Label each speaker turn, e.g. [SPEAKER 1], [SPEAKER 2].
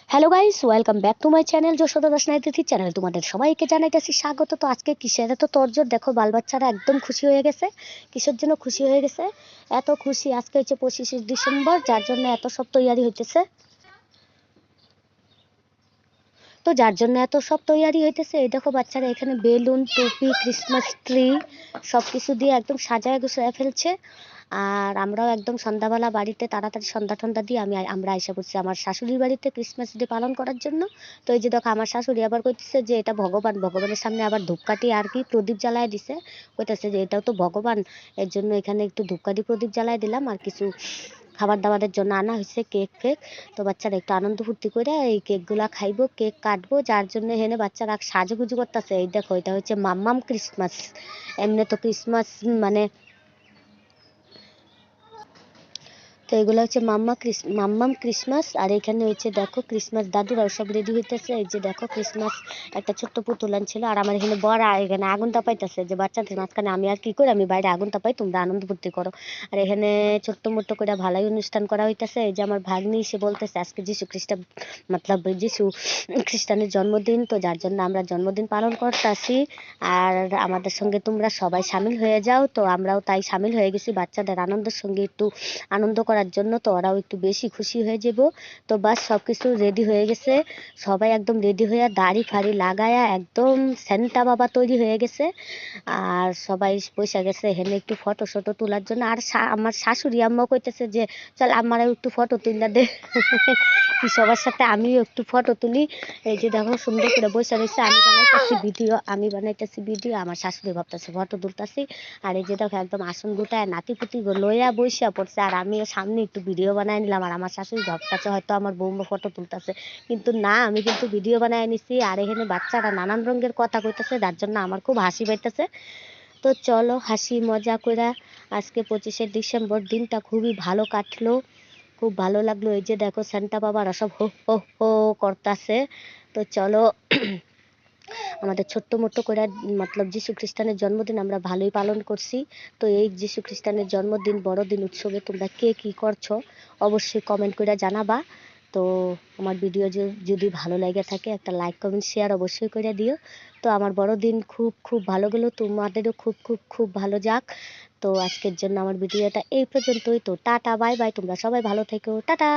[SPEAKER 1] Hello guys, welcome back to my channel Jashoda Das নাইতিথি channel. তোমাদের সবাইকে জানাইতেছি স্বাগত। তো আজকে কিসের এত তরজোর দেখো, বাল বাচ্চারা একদম খুশি হয়ে গেছে। কিসের জন্য খুশি হয়ে গেছে? এত খুশি আজকে হচ্ছে 25শে ডিসেম্বর, যার জন্য এত সব তৈয়ারি হইতেছে। এই দেখো বাচ্চারা এখানে বেলুন, টুপি, ক্রিসমাস ট্রি সবকিছু দিয়ে একদম সাজায় গুছায় ফেলছে। আর আমরাও একদম সন্ধ্যাবেলা বাড়িতে তাড়াতাড়ি সন্ধ্যা টন্ধা দিয়ে আমরা আইসা পড়ছি আমার শাশুড়ির বাড়িতে ক্রিসমাস ডে পালন করার জন্য। তো এই যে দেখো আমার শাশুড়ি আবার কইতেছে যে এটা ভগবানের সামনে আবার ধূপকাঠি আর কি প্রদীপ জ্বালায় দিছে। কইতেছে যে এটাও তো ভগবান, এর জন্য এখানে একটু ধূপকাঠি প্রদীপ জ্বালায় দিলাম। আর কিছু খাবার দাবারের জন্য আনা হয়েছে কেক ফেক। তো বাচ্চারা একটু আনন্দ ফুর্তি করে এই কেকগুলা খাইবো, কেক কাটবো, যার জন্য হেনে বাচ্চারা সাজুগুজু করতেছে। এই দেখো এটা হচ্ছে মাম্মাম ক্রিসমাস। এমনি তো ক্রিসমাস মানে, তো এগুলো হচ্ছে মাম্মাম ক্রিসমাস। আর এখানে হচ্ছে দেখো ক্রিসমাস দাদুরাও সব রেডি হইতেছে। এই যে দেখো ক্রিসমাস একটা ছোট্ট পুতুল আনছিল। আর আমার এখানে বড় এখানে আগুন তাপাইতেছে, যে বাচ্চাদের মাঝখানে আমি আর কি করি, আমি বাইরে আগুন তাপাই, তোমরা আনন্দ ফুর্তি করো। আর এখানে ছোট্ট মোট্ট করে ভালোই অনুষ্ঠান করা হইতেছে। এই যে আমার ভাগ্নি সে বলতেছে আজকে যিশু খ্রিস্ট যিশু খ্রিস্টানের জন্মদিন, তো যার জন্য আমরা জন্মদিন পালন করতেছি। আর আমাদের সঙ্গে তোমরা সবাই সামিল হয়ে যাও। তো আমরাও তাই সামিল হয়ে গেছি বাচ্চাদের আনন্দের সঙ্গে একটু আনন্দ করার জন্য। তো ওরাও একটু বেশি খুশি হয়ে যাব। তো বাস সব কিছু রেডি হয়ে গেছে। সবাই একদম রেডি হয়ে দাড়ি ফাড়ি লাগায়া একদম সেন্টা বাবা তৈরি হয়ে গেছে। আর সবাই বসে গেছে এখানে একটু ফটো শটো তোলার জন্য। আর আমার শাশুড়ি আম্মা কইতেছে যে চল আমারও একটু ফটো তুলে দে। কি সবার সাথে আমিও একটু ফটো তুলি। এই যে দেখো সুন্দর করে বসে রয়েছে, আমি বানাইতেছি ভিডিও, আমার শাশুড়ি ভাবতেছে ফটো তুলতেছি। আর এই যে দেখো একদম আসন গুটায় নাতি পুতি লইয়া বসিয়া পড়ছে। আর আমিও সামনে একটু ভিডিও বানাই নিলাম। আর আমার শাশুড়ি ভাবতেছে হয়তো আমার বৌমা ফটো তুলতেছে, কিন্তু না, আমি কিন্তু ভিডিও বানাই নিছি। আর এখানে বাচ্চারা নানান রঙের কথা কইতেছে, যার জন্য আমার খুব হাসি পাইতেছে। তো চলো হাসি মজা করে আজকে 25শে ডিসেম্বর দিনটা খুবই ভালো কাটলো, খুব ভালো লাগলো। এই যে দেখো সান্টা বাবারা সব হো হো হো করতেছে। তো চলো আমাদের ছোট্ট মোট্ট করে যিশু খ্রিস্টানের জন্মদিন আমরা ভালোই পালন করছি। তো এই যিশু খ্রিস্টানের জন্মদিন বড়দিন উৎসবে তোমরা কে কী করছো অবশ্যই কমেন্ট করে জানাবা। তো আমার ভিডিও যদি ভালো লাগে থাকে একটা লাইক কমেন্ট শেয়ার অবশ্যই করে দিও। তো আমার বড়দিন খুব খুব ভালো গেলো, তোমাদেরও খুব খুব খুব ভালো যাক। তো আজকের জন্য আমার ভিডিওটা এই পর্যন্তই। তো টাটা বাই বাই, তোমরা সবাই ভালো থেকো, টাটা।